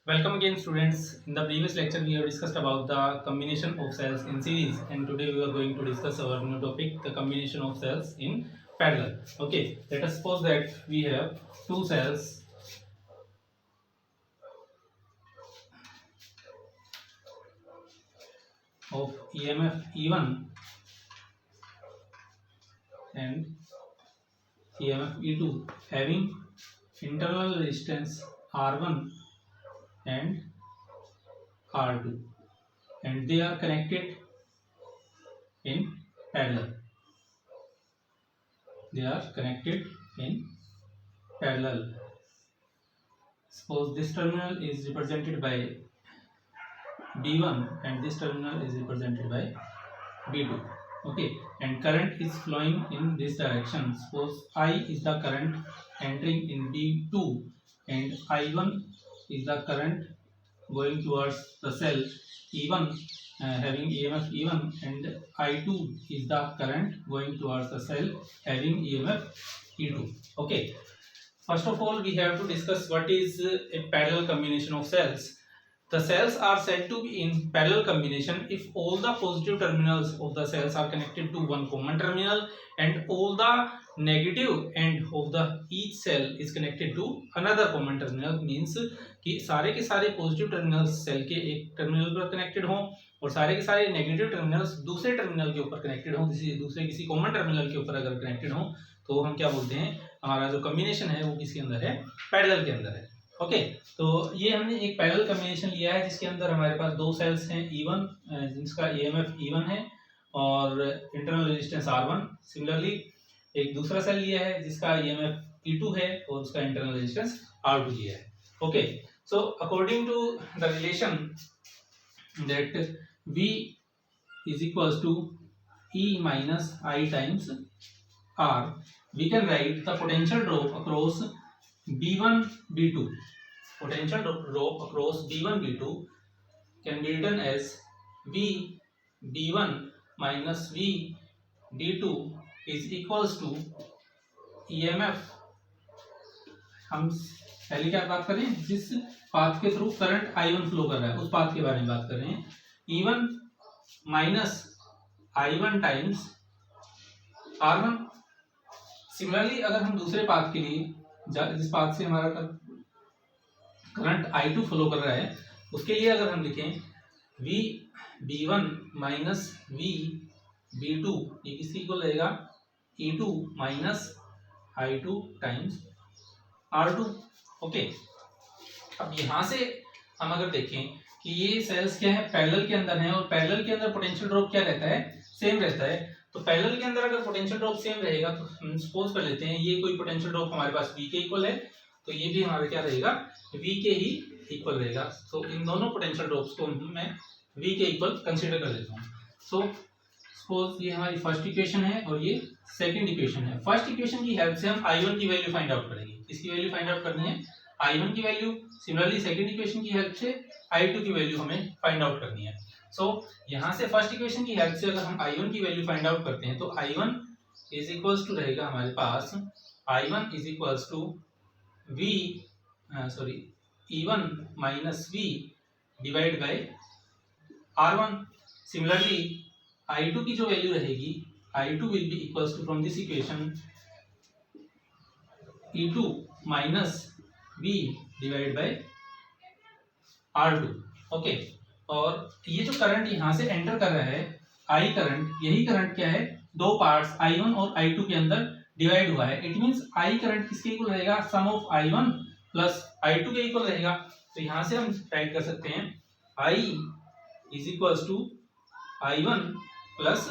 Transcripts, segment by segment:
Welcome again, students. In the previous lecture, we have discussed about the combination of cells in series, and today we are going to discuss our new topic, the combination of cells in parallel. Okay, let us suppose that we have two cells of EMF E1 and EMF E2 having internal resistance R1 and R2, and they are connected in parallel. They are connected in parallel. Suppose this terminal is represented by B1 and this terminal is represented by B2. Okay, and current is flowing in this direction. Suppose I is the current entering in B2 and I1 is the current going towards the cell E1 having EMF E1, and I2 is the current going towards the cell having EMF E2. Okay, first of all we have to discuss what is a parallel combination of cells. The cells are said to be in parallel combination if all the positive terminals of the cells are connected to one common terminal and all the negative end of the each cell is connected to another common terminal. Means कि सारे के सारे positive terminals cell के एक terminal पर connected हों और सारे के सारे नेगेटिव टर्मिनल्स दूसरे टर्मिनल के ऊपर कनेक्टेड हों, दूसरे किसी कॉमन टर्मिनल के ऊपर अगर कनेक्टेड हों तो हम क्या बोलते हैं, हमारा जो कॉम्बिनेशन है वो किसके अंदर है, पैरेलल के अंदर है. ओके, तो ये हमने एक पैरेलल कॉम्बिनेशन लिया है जिसके अंदर हमारे पास दो सेल्स हैं E1 जिसका EMF E1 है और इंटरनल रेजिस्टेंस R1. सिमिलरली एक दूसरा सेल लिया है जिसका EMF E2 है और उसका इंटरनल रेजिस्टेंस R2 लिया है. Okay, so according to the relation that V is equals to E minus I times R, we can write the potential drop across B1 B2. Potential drop across B1 B2 can be written as V B1 minus V B2 is equals to EMF. हम पहले क्या बात करें, जिस path के through current I1 flow कर रहा है उस पाथ के बारे में बात कर रहे हैं. E1 minus I1 times R1. Similarly अगर हम दूसरे पाथ के लिए जिस पाथ से हमारा करंट I2 फ्लो कर रहा है उसके लिए अगर हम लिखें V B1 minus V B2, ये किसके इक्वल रहेगा, E2 minus I2 times R2. Okay, अब यहाँ से हम अगर देखें कि ये सेल्स क्या है, पैरेलल के अंदर हैं और पैरेलल के अंदर पोटेंशियल ड्रॉप क्या रहता है, सेम रहता है. तो पैरेलल के अंदर अगर पोटेंशियल ड्रॉप सेम रहेगा तो हम सपोज कर लेते हैं ये कोई पोटेंशियल ड्रॉप हमारे पास V के इक्वल है तो ये भी हमारा क्या रहेगा, V के ही इक्वल रहेगा. तो इन दोनों पोटेंशियल ड्रॉप्स को मैं V के इक्वल कंसीडर कर लेता हूँ. सो सपोज ये हमारी फर्स्ट इक्वेशन है और ये सेकंड इक्वेशन है. फर्स्ट इक्वेशन की हेल्प से हम I1 की वैल्यू फाइंड आउट करेंगे. इसकी वैल्यू फाइंड आउट करनी है I1 की वैल्यू. सिमिलरली सेकंड इक्वेशन की हेल्प से I2 की वैल्यू हमें फाइंड आउट करनी है. सो यहाँ से फर्स्ट इक्वेशन की हेल्प से अगर हम I1 की वैल्यू फाइंड आउट करते हैं तो I1 इज इक्वल्स टू रहेगा हमारे पास, I1 is equals to E1 minus V divide by R1. Similarly I2 की जो वैल्यू रहेगी, I2 will be equals to from this equation E2 minus V divide by R2. Okay, और ये जो current यहाँ से एंटर कर रहा है I करंट, यही करंट क्या है, दो पार्ट्स I1 और I2 के अंदर डिवाइड हुआ है. इट मींस I करंट किसके इक्वल रहेगा, सम ऑफ I1 प्लस I2 के इक्वल रहेगा. तो यहाँ से हम राइट कर सकते हैं I is equals to I1 plus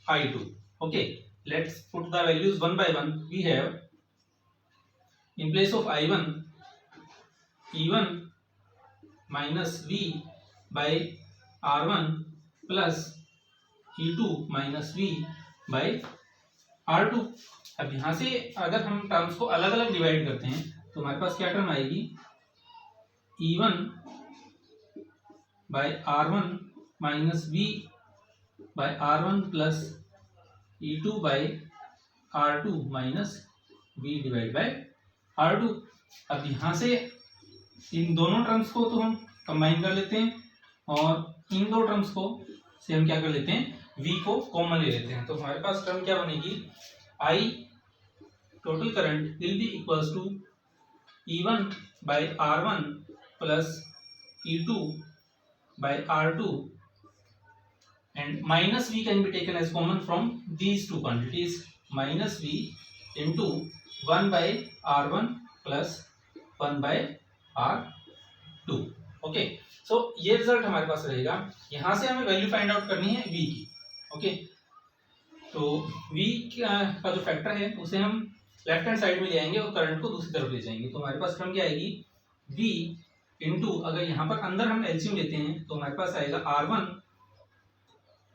I2. Okay, let's put the values one by one. We have in place of I1 E1 minus V by R1 plus E2 minus V by R2. अब यहाँ से अगर हम terms को अलग अलग divide करते हैं तो हमारे पास क्या टर्म आएगी, E1 by R1 minus V by R1 plus E2 by R2 minus V divided by R2. अब यहाँ से इन दोनों टर्म्स को तो हम कंबाइन कर लेते हैं और इन दो टर्म्स को से हम क्या कर लेते हैं, v को कॉमन ले लेते हैं। तो हमारे पास टर्म क्या बनेगी, I total current will be equals to E1 by R1 plus E2 by R2 and minus V can be taken as common from these two quantities, minus V into 1 by R1 plus 1 by R2। Okay, so ये result हमारे पास रहेगा। यहां से हमें value find out करनी है V की। Okay, तो V का जो फैक्टर है उसे हम लेफ्ट हैंड साइड में ले आएंगे और करंट को दूसरी तरफ ले जाएंगे। तो हमारे पास टर्म क्या आएगी, V इंटू, अगर यहाँ पर अंदर हम एलसीएम लेते हैं तो हमारे पास आएगा R1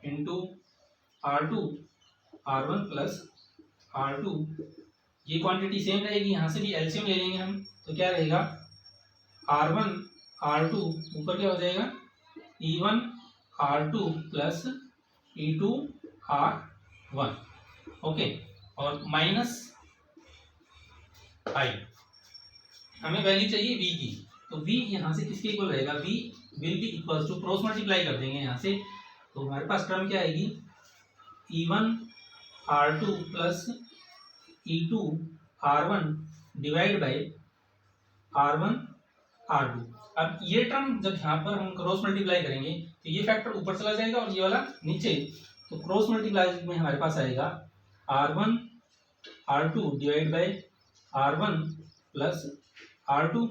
into R2, R1 plus R2, ये क्वांटिटी सेम रहेगी, यहाँ से भी एलसीएम ले लेंगे हम, तो क्या रहेगा R1 R2 ऊपर क्या हो जाएगा E1 R2 plus E2 R1। Okay, और माइनस I, हमें वैल्यू चाहिए V की, तो V यहाँ से किसके इक्वल रहेगा, V will be equal to, cross multiply कर देंगे यहाँ से, तो हमारे पास टर्म क्या आएगी E1 R2 plus E2 R1 divide by R1 R2। अब ये टर्म जब यहाँ पर हम क्रॉस मल्टीप्लाई करेंगे तो ये फैक्टर ऊपर चला जाएगा और ये वाला नीचे, तो क्रॉस मल्टीप्लाई में हमारे पास आएगा R1 R2 divide by R1 plus R2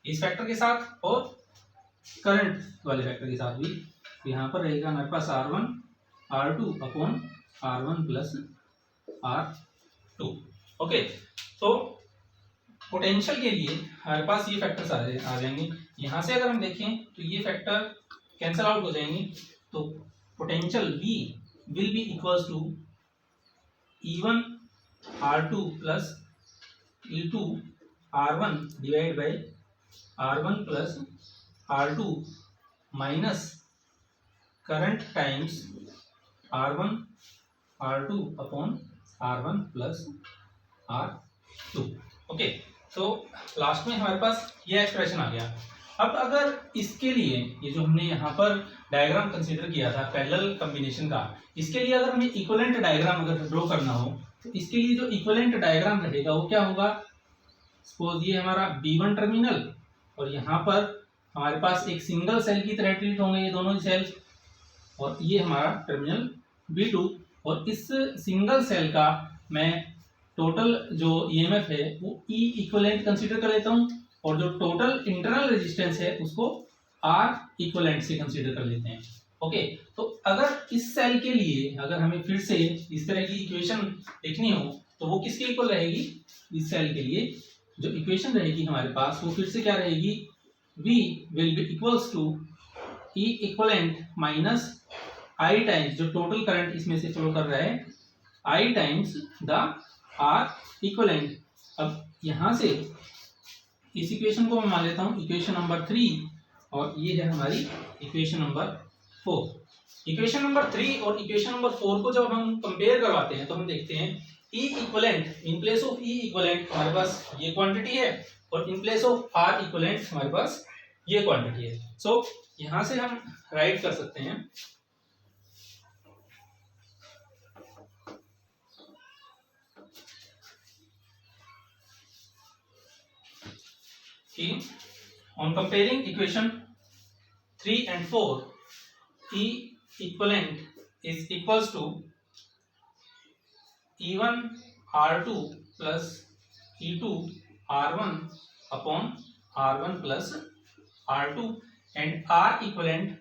इस फैक्टर के साथ और करंट वाले फैक्टर के साथ भी। तो यहाँ पर रहेगा हमारे पास R1 R2 upon R1 plus R2। Okay, तो पोटेंशियल के लिए हमारे पास ये फैक्टर्स आ जाएंगे। यहाँ से अगर हम देखें तो ये फैक्टर कैंसिल आउट हो जाएंगे, तो potential V will be equals to E1 R2 plus E2 R1 divide by R1 plus R2 minus current times R1 R2 upon R1 plus R2। Okay, तो लास्ट में हमारे पास ये एक्सप्रेशन आ गया। अब अगर इसके लिए ये जो हमने यहाँ पर डायग्राम कंसीडर किया था पैरेलल कॉम्बिनेशन का, इसके लिए अगर हमें इक्विवेलेंट डायग्राम अगर ड्रॉ करना हो तो इसके लिए जो इक्विवेलेंट डायग्राम रहेगा वो क्या होगा, सपोज ये हमारा B1 टर्मिनल और यहाँ पर हमारे पास एक सिंगल सेल की तरह ट्रीट होंगे ये दोनों सेल, और ये हमारा टर्मिनल B2, और इस सिंगल सेल का मैं टोटल जो ईएमएफ है वो E इक्विवेलेंट कंसीडर कर लेता हूँ, और जो टोटल इंटरनल रेजिस्टेंस है उसको R इक्विवेलेंट से कंसीडर कर लेते हैं। ओके, तो अगर इस सेल के लिए अगर हमें फिर से इस तरह की इक्वेशन लिखनी हो तो वो किसके इक्वल रहेगी, इस सेल के लिए जो इक्वेशन रहेगी हमारे पास वो फिर से क्या रहेगी, V will be equals to E equivalent minus I times जो टोटल करंट इसमें से फ्लो कर रहा है I times the R equivalent. अब यहाँ से इस इक्वेशन को मैं मान लेता हूँ इक्वेशन नंबर 3 और ये है हमारी इक्वेशन नंबर 4। इक्वेशन नंबर 3 और इक्वेशन नंबर 4 को जब हम कंपेयर करवाते हैं तो हम देखते हैं E equivalent, in place of E equivalent हमारे पास ये क्वांटिटी है और in place of R equivalent हमारे पास ये क्वांटिटी है। सो यहाँ से हम राइट कर सकते हैं कि on comparing equation 3 and 4, E equivalent is equals to E1 R2 plus E2 R1 upon R1 plus R2, and R equivalent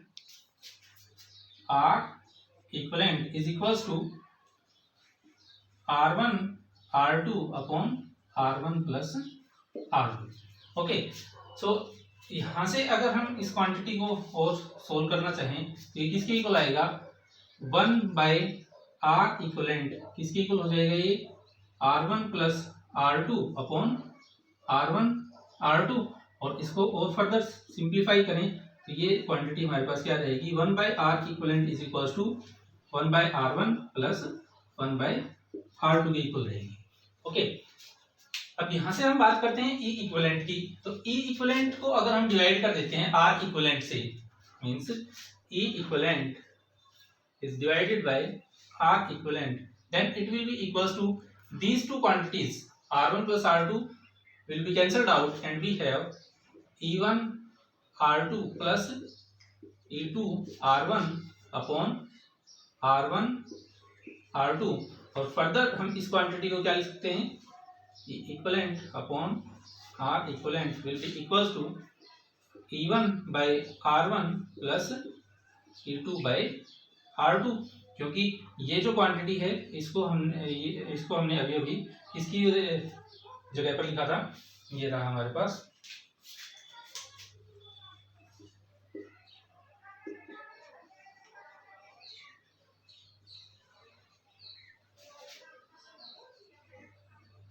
is equals to R1 R2 upon R1 plus R2। Okay, so यहाँ से अगर हम इस quantity को और solve करना चाहें तो ये किसके इक्वल आएगा, 1 बाय R इक्वलेंट किसके इक्वल हो जाएगा, ये R1 plus R2 upon R1 R2, और इसको और फर्दर सिंप्लीफाई करें तो ये क्वांटिटी हमारे पास क्या रहेगी, 1 by R equivalent is equals to 1 by R1 plus 1 by R2 के इक्वल रहेगी। ओके, अब यहाँ से हम बात करते हैं ई इक्विवेलेंट की। तो ई इक्विवेलेंट को अगर हम डिवाइड कर देते हैं आर इक्विवेलेंट से, means E equivalent is divided by R equivalent, then it will be equals to these two quantities R1 plus R2 will be cancelled out and we have E1 R2 plus E2 R1 upon R1 R2। और further हम इस quantity को क्या लिख सकते हैं, E equivalent upon R equivalent will be equals to E1 by R1 plus E2 by R2, क्योंकि ये जो क्वांटिटी है इसको हमने अभी अभी इसकी जगह पर लिखा था, ये रहा हमारे पास।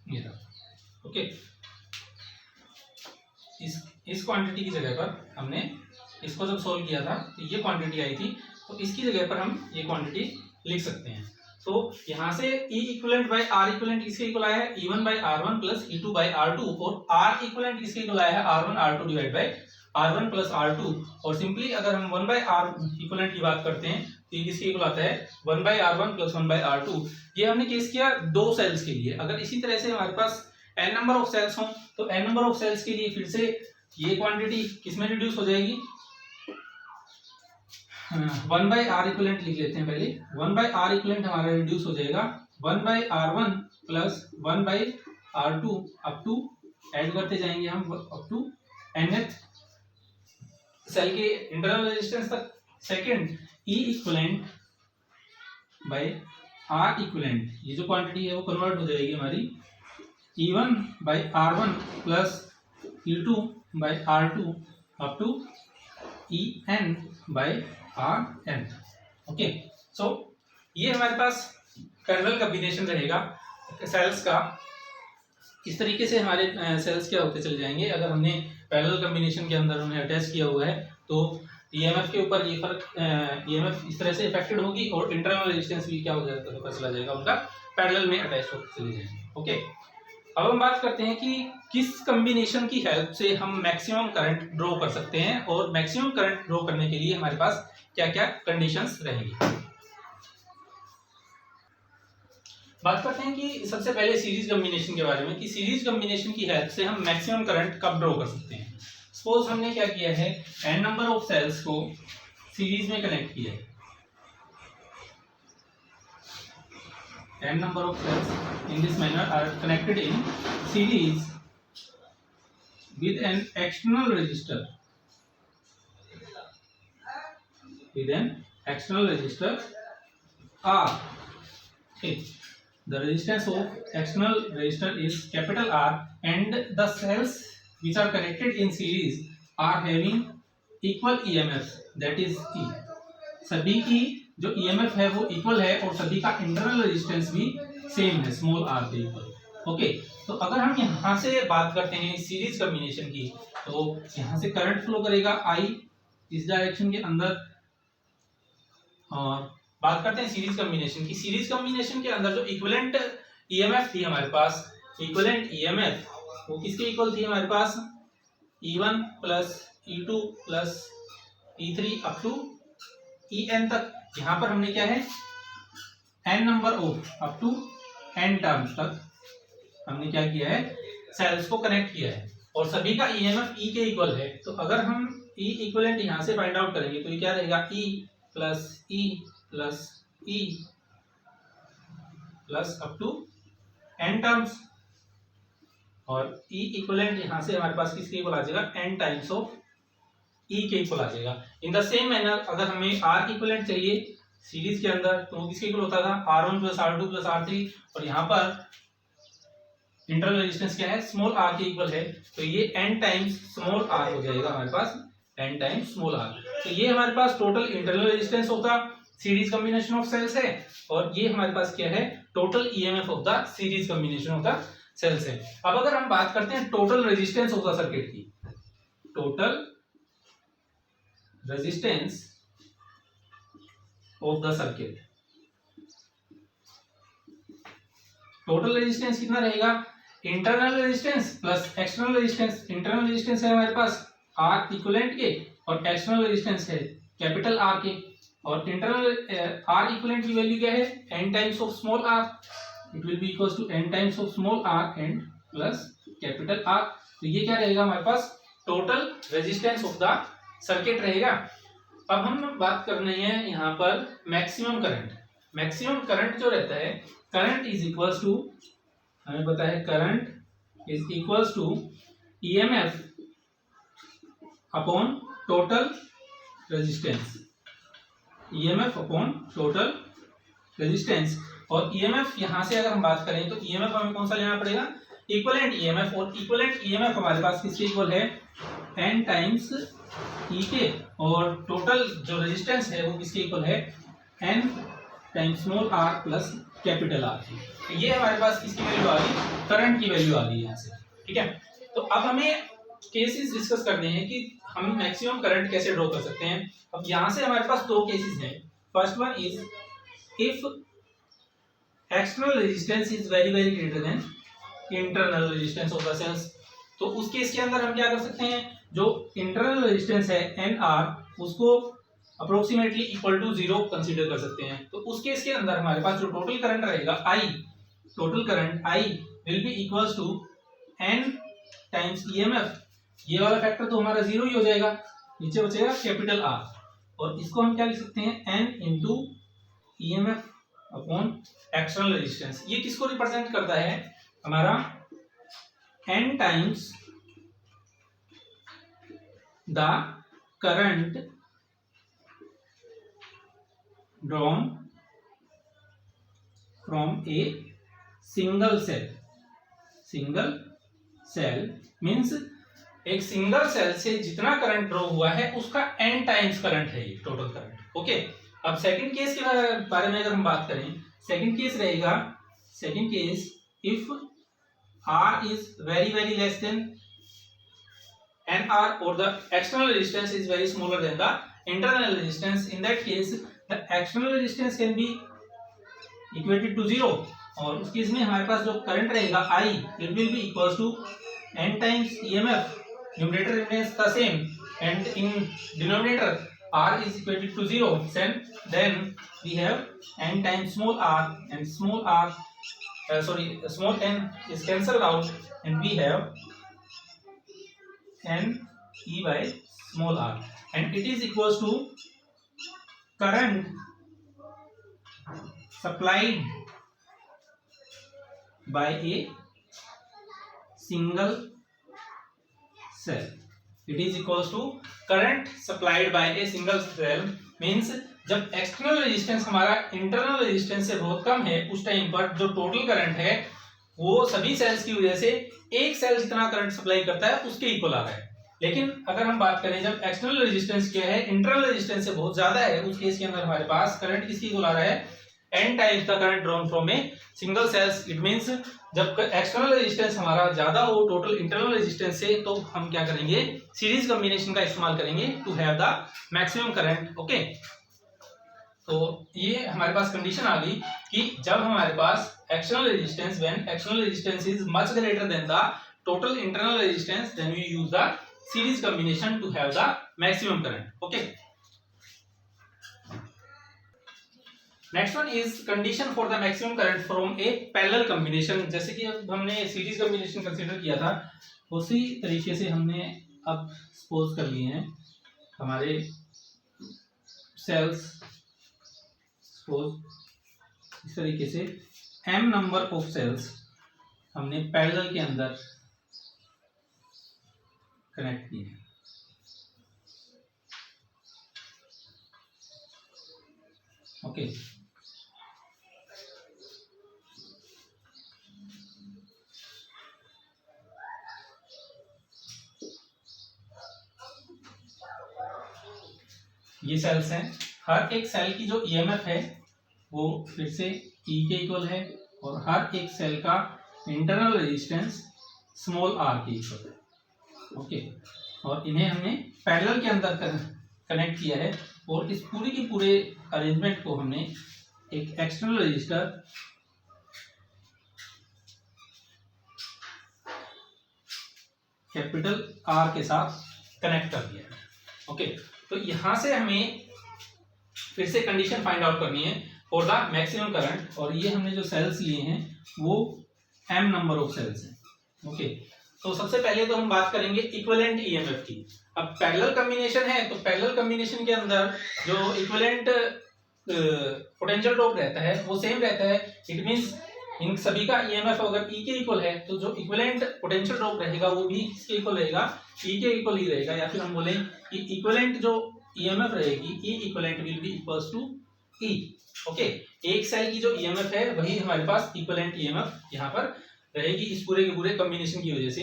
ये रहा, ओके। इस क्वांटिटी की जगह पर हमने इसको जब सोल्व किया था तो ये क्वांटिटी आई थी, तो इसकी जगह पर हम ये क्वांटिटी लिख सकते हैं। तो यहाँ से E equivalent by R equivalent किसके इक्वल आया है, E1 by R1 plus E2 by R2, और R इक्विवेलेंट किसके इक्वल आया है, R1 R2 divide by R1 plus R2। और सिंपली अगर हम 1 बाय R इक्विवेलेंट की बात करते हैं तो ये किसके इक्वल आता है, 1 by R1 plus 1 by R2। ये हमने केस किया दो सेल्स के लिए। अगर इसी तरह से हमारे पास n नंबर ऑफ सेल्स हों तो n नंबर ऑफ सेल्स के लिए फिर से ये क्वांटिटी किसमें रिड्यूस हो जाएगी, 1 बाय आर इक्विवेलेंट लिख लेते हैं पहले। 1 बाय आर इक्विवेलेंट हमारा रिड्यूस हो जाएगा 1 by R1 plus 1 by R2 up to, add करते जाएंगे हम अप टू nth सेल के इंटरनल रेजिस्टेंस तक। Second, E equivalent by R equivalent, ये जो क्वांटिटी है वो कन्वर्ट हो जाएगी हमारी E1 by R1 plus E2 by R2 up to En by Rn। Okay, so ये हमारे पास पैरेलल कॉम्बिनेशन रहेगा सेल्स का। इस तरीके से हमारे सेल्स क्या होते चले जाएंगे। अगर हमने पैरेलल कॉम्बिनेशन के अंदर उन्हें अटैच किया हुआ है तो ईएमएफ के ऊपर ये फर्क, ईएमएफ इस तरह से इफेक्टेड होगी और इंटरनल रेजिस्टेंस भी क्या हो जाएगा, पता चला जाएगा, उनका पैरेलल में अटैच होते चले जाएंगे। ओके, अब हम बात करते हैं कि किस कॉम्बिनेशन की हेल्प से हम मैक्सिमम करंट ड्रॉ कर सकते हैं, और मैक्सिमम करंट ड्रॉ करने के लिए हमारे पास क्या क्या कंडीशंस रहेंगी। बात करते हैं कि सबसे पहले सीरीज कॉम्बिनेशन के बारे में, कि सीरीज कॉम्बिनेशन की हेल्प से हम मैक्सिमम करंट कब ड्रॉ कर सकते हैं। सपोज हमने क्या किया है, n नंबर ऑफ सेल्स को सीरीज में कनेक्ट किया है, n number of cells in this manner are connected in series with an external resistor, R. Okay, the resistance of external resistor is capital R, and the cells which are connected in series are having equal EMF, that is E. सभी की जो EMF है वो equal है और सभी का internal resistance भी सेम है, स्मॉल r के इक्वल। ओके, तो अगर हम यहाँ से बात करते हैं सीरीज कॉम्बिनेशन की, तो यहाँ से करंट फ्लो करेगा I इस डायरेक्शन के अंदर। और बात करते हैं सीरीज कॉम्बिनेशन की। सीरीज कॉम्बिनेशन के अंदर जो इक्विवेलेंट EMF थी हमारे पास, इक्विवेलेंट EMF वो किसके इक्वल थी हमारे पास, E1 plus E2 plus E3 up to En तक। यहाँ पर हमने क्या है, n number of up to n terms तक हमने क्या किया है, सेल्स को कनेक्ट किया है और सभी का EMF E के इक्वल है। तो अगर हम E इक्विवेलेंट यहाँ से फाइंड आउट करेंगे तो ये क्या रहेगा, E plus E plus E plus up to n terms, और E इक्विवेलेंट यहाँ से हमारे पास किसके इक्वल आ जाएगा, n टाइम्स ऑफ E के इक्वल आ जाएगा। इन द सेम मैनर अगर हमें R इक्विवेलेंट चाहिए सीरीज के अंदर तो वो किसके इक्वल होता था, R1 plus R2 plus R3, और यहाँ पर इंटरनल रेजिस्टेंस क्या है, स्मॉल r के इक्वल है, तो ये n टाइम्स स्मॉल r हो जाएगा हमारे पास, n टाइम्स स्मॉल r। तो ये हमारे पास total internal resistance of the series combination of cells है, और ये हमारे पास क्या है, total EMF of the series combination of the cells है। अब अगर हम बात करते हैं total resistance of the circuit की, total resistance of the circuit, total resistance कितना रहेगा, internal resistance plus external resistance. Internal resistance है हमारे पास आर इक्विवेलेंट के और एक्सटर्नल रेजिस्टेंस है कैपिटल आर के। और इंटरनल आर इक्विवेलेंट की वैल्यू क्या है, n times of small R. It will be equals to n times of small R and plus capital R. तो ये क्या रहेगा हमारे पास, total resistance of the circuit रहेगा। अब हम बात कर रहे हैं यहाँ पर मैक्सिमम करंट। मैक्सिमम करंट जो रहता है, करंट इज इक्वल्स टू, हमें पता है current is equals to EMF upon total resistance. EMF upon total resistance. और ईएमएफ यहां से अगर हम बात करें तो ईएमएफ हमें कौन सा लेना पड़ेगा, इक्विवेलेंट ईएमएफ। और इक्विवेलेंट ईएमएफ हमारे पास किसके इक्वल है, n टाइम्स ई के। और टोटल जो रेजिस्टेंस है वो किसके इक्वल है, n times small R plus capital R. ये हमारे पास किसकी वैल्यू आ गई, करंट की वैल्यू आ गई यहाँ से। ठीक है, तो अब हमें केसेस डिस्कस करने हैं कि हम मैक्सिमम करंट कैसे ड्रॉ कर सकते हैं। अब यहाँ से हमारे पास दो केसेस हैं। First one is if external resistance is very very greater than internal resistance of the cells. तो उस केस के अंदर हम क्या कर सकते हैं, जो इंटरनल रेजिस्टेंस है एन आर उसको अप्रोक्सीमेटली इक्वल टू 0 कंसीडर कर सकते हैं। तो उस केस के अंदर हमारे पास जो टोटल करंट रहेगा I, total current I will be equals to n times EMF. ये वाला फैक्टर तो हमारा 0 ही हो जाएगा, नीचे बचेगा कैपिटल आर। और इसको हम क्या लिख सकते हैं, n into EMF upon external resistance. ये किसको रिप्रेजेंट करता है, हमारा n times the current drawn from a single cell. Single cell means एक सिंगल सेल से जितना करंट ड्रॉ हुआ है उसका n टाइम्स करंट है ये टोटल करंट। ओके, अब सेकंड केस के बारे में अगर हम बात करें, सेकंड केस रहेगा, second case if R is very very less than NR or the external resistance is very smaller than the internal resistance. In that case the external resistance can be equated to 0। और उस case में हमारे पास जो current रहेगा I it will be equals to n times EMF। numerator remains the same and in denominator R is equated to 0। then we have n times small r and small r small n is cancelled out and we have n e by small r and it is equals to current supplied by a single cell। it is equals to current supplied by a single cell means जब external resistance हमारा internal resistance से बहुत कम है उस time पर जो total current है वो सभी सेल्स की वजह से एक सेल जितना करंट सप्लाई करता है उसके इक्वल आ रहा है। लेकिन अगर हम बात करें जब एक्सटर्नल रेजिस्टेंस क्या है, इंटरनल रेजिस्टेंस से बहुत ज्यादा है, उस केस के अंदर हमारे पास करंट किसकी इक्वल आ रहा है, n times the current drawn from a single cells. It means जब एक्सटर्नल रेजिस्टेंस हमारा ज्यादा हो टोटल इंटरनल रेजिस्टेंस से, तो हम क्या करेंगे, सीरीज कॉम्बिनेशन का इस्तेमाल करेंगे to have the maximum current. Okay, तो ये हमारे पास कंडीशन आ गई कि जब हमारे पास external resistance, when external resistance is much greater than the total internal resistance, then we use the series combination to have the maximum current. Okay, next one is condition for the maximum current from a parallel combination. जैसे कि अब हमने series combination consider किया था, उसी तरीके से हमने अब सपोज कर लिए हैं हमारे सेल्स, सपोज इस तरीके से m नंबर ऑफ सेल्स हमने पैरेलल के अंदर कनेक्ट किए हैं। ओके, ये सेल्स हैं, हर एक सेल की जो ईएमएफ है वो फिर से E के इक्वल है और हर एक सेल का इंटरनल रेजिस्टेंस स्मॉल r के इक्वल है। ओके, और इन्हें हमने पैरेलल के अंदर कनेक्ट किया है और इस पूरी की पूरे अरेंजमेंट को हमने एक एक्सटर्नल रजिस्टर कैपिटल आर के साथ कनेक्ट कर दिया है। ओके, तो यहां से हमें फिर से कंडीशन फाइंड आउट करनी है फॉर द मैक्सिमम करंट, और ये हमने जो सेल्स लिए हैं वो m नंबर ऑफ सेल्स हैं। ओके, तो सबसे पहले तो हम बात करेंगे इक्विवेलेंट ईएमएफ की। अब पैरेलल कॉम्बिनेशन है, तो पैरेलल कॉम्बिनेशन के अंदर जो इक्विवेलेंट पोटेंशियल ड्रॉप रहता है वो सेम रहता है। इट मींस इन सभी का ईएमएफ अगर E के इक्वल है तो जो इक्विवेलेंट पोटेंशियल ड्रॉप रहेगा वो भी किसके इक्वल रहेगा, E के इक्वल ही रहेगा। या फिर हम बोलें कि इक्विवेलेंट जो ईएमएफ रहेगी E equivalent will be equals to E। Okay, एक सेल की जो ईएमएफ है वही हमारे पास इक्विवेलेंट ईएमएफ यहाँ पर रहेगी इस पूरे के पूरे कॉम्बिनेशन की वजह से।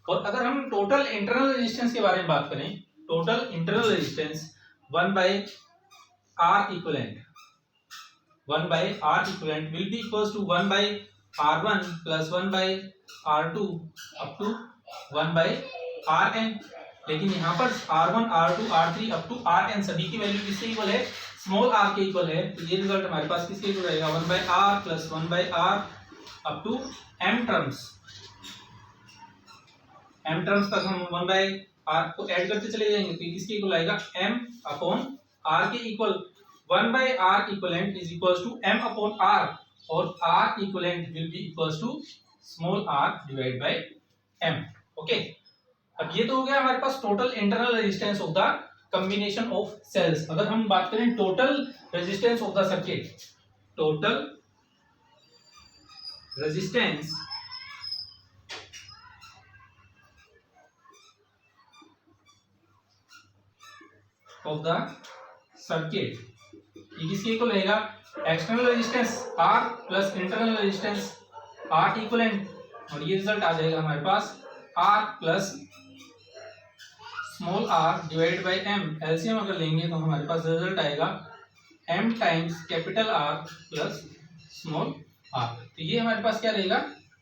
और अगर हम टोटल इंटरनल रेजिस्टेंस के बारे में बात करें, total internal resistance 1/R equivalent 1/R equivalent will be equals to 1/R1 plus 1/R2 up to 1/Rn। लेकिन यहाँ पर R1, R2, R3 up to Rn सभी की वैल्यू किसके इक्वल है, स्मॉल r के इक्वल है। तो ये रिजल्ट हमारे पास किसके इक्वल रहेगा, 1/R plus 1/R up to m terms तक हम 1/R को ऐड करते चले जाएंगे तो किसके इक्वल आएगा, m अपॉन r के equal. 1/R equivalent is equals to m upon r, और R equivalent will be equals to small r divided by m। Okay, अब ये तो हो गया हमारे पास total internal resistance of the combination of cells. अगर हम बात करें total resistance of the circuit, total resistance of the circuit ये किसके इक्वल रहेगा, external resistance R plus internal resistance R equivalent, और ये रिजल्ट आ जाएगा हमारे पास R plus small r divided by m। LCM अगर लेंगे तो हमारे पास रिजल्ट आएगा m times capital R plus small r। तो ये हमारे पास क्या रहेगा,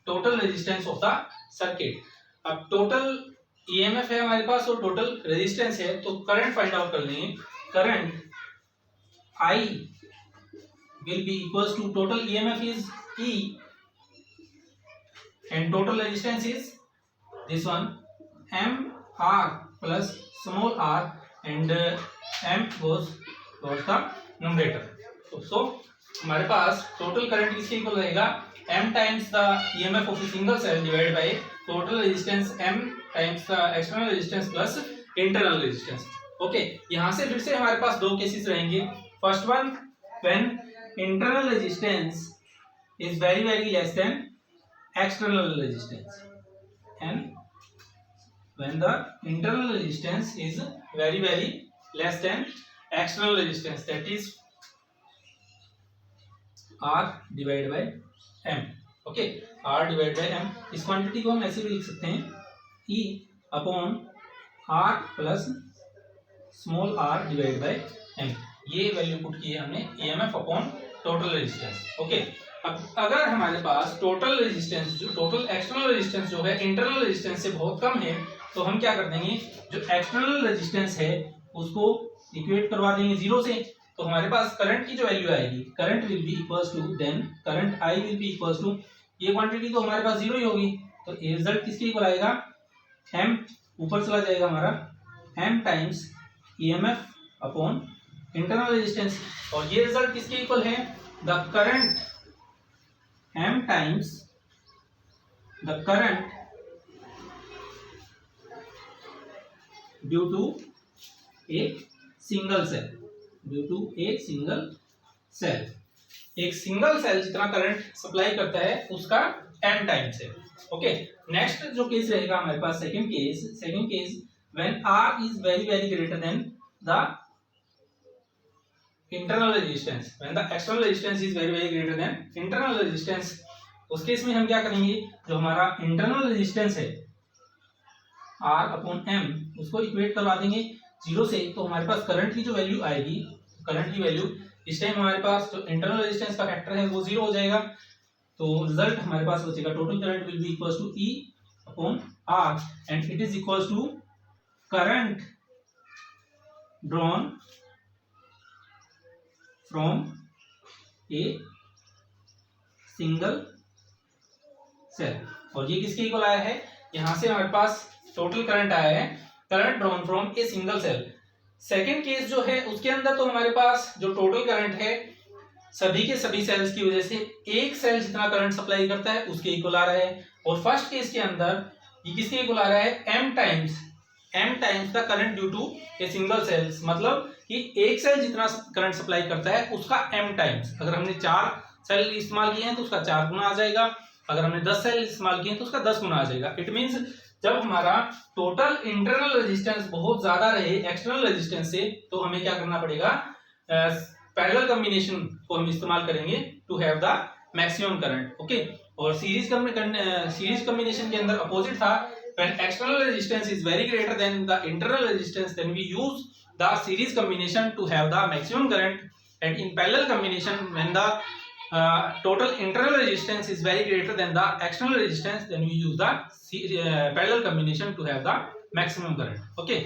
total resistance of the circuit. अब टोटल ईएमएफ है हमारे पास और टोटल रेजिस्टेंस है, तो करंट फाइंड आउट कर लेंगे। Current I will be equals to total EMF is E and total resistance is this one M R plus small r and M goes towards the numerator। So हमारे पास total current किसके equal रहेगा, M times the EMF of a single cell divided by total resistance M times the external resistance plus internal resistance। Okay, यहाँ से फिर से हमारे पास दो केसेस रहेंगे। First one, when internal resistance is very less than external resistance, and when the internal resistance is very less than external resistance, that is R divided by M। Okay, R divided by M, इस quantity को हम ऐसे भी लिख सकते हैं E upon R plus small r divide by m। ये value put की है हमने EMF upon total resistance. Okay, अब अगर हमारे पास टोटल रेजिस्टेंस जो टोटल एक्सटर्नल रेजिस्टेंस जो है इंटरनल रेजिस्टेंस से बहुत कम है, तो हम क्या कर देंगे, जो एक्सटर्नल रेजिस्टेंस है उसको इक्वेट करवा देंगे जीरो से। तो हमारे पास करंट की जो वैल्यू आएगी, current will be equals to then current I will be equals to, ये क्वांटिटी तो हमारे पास जीरो ही होगी, तो ये रिजल्ट किसके इक्वल आएगा, m ऊपर चला जाएगा हमारा m times EMF upon internal resistance, और ये रिजल्ट किसके इक्वल है, the current m times the current due to a single cell, due to a single cell. एक सिंगल सेल जितना करंट सप्लाई करता है उसका m टाइम्स है। ओके, नेक्स्ट जो केस रहेगा हमारे पास second case when r is very greater than the internal resistance, when the external resistance is very greater than internal resistance. उस केस में हम क्या करेंगे, जो हमारा इंटरनल रेजिस्टेंस है R अपॉन m उसको इक्वेट करवा देंगे जीरो से, तो हमारे पास करंट की जो वैल्यू आएगी, करंट की वैल्यू इस टाइम हमारे पास जो इंटरनल रेजिस्टेंस का फैक्टर है वो जीरो हो जाएगा, तो रिजल्ट हमारे पास बचेगा total current will be equals to E upon R and it is equals to current drawn from a single cell. और ये किसके इक्वल आया है, यहां से हमारे पास टोटल करंट आया है, current drawn from a single cell. Second case जो है उसके अंदर तो हमारे पास जो टोटल करंट है सभी के सभी सेल्स की वजह से एक सेल जितना करंट सप्लाई करता है उसके इक्वल आ रहा है, और फर्स्ट केस के अंदर ये किसके इक्वल आ रहा है, m times the current due to a single cells, मतलब कि एक सेल जितना करंट सप्लाई करता है उसका m टाइम्स। अगर हमने 4 सेल इस्तेमाल किए हैं तो उसका 4 गुना आ जाएगा, अगर हमने 10 सेल इस्तेमाल किए हैं तो उसका 10 गुना आ जाएगा। इट मींस जब हमारा टोटल इंटरनल रेजिस्टेंस बहुत ज्यादा रहे एक्सटर्नल रेजिस्टेंस से, तो हमें क्या करना पड़ेगा, पैरेलल कॉम्बिनेशन को हम इस्तेमाल करेंगे to have the maximum current. Okay, और सीरीज कॉम्बिनेशन के अंदर अपोजिट था, when external resistance is very greater than the internal resistance, then we use the series combination to have the maximum current, and in parallel combination when the total internal resistance is very greater than the external resistance, then we use the parallel combination to have the maximum current. Okay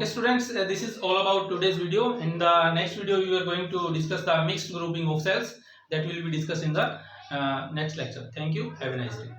students, this is all about today's video. In the next video we are going to discuss the mixed grouping of cells, that will be discussed in the next lecture. Thank you, have a nice day.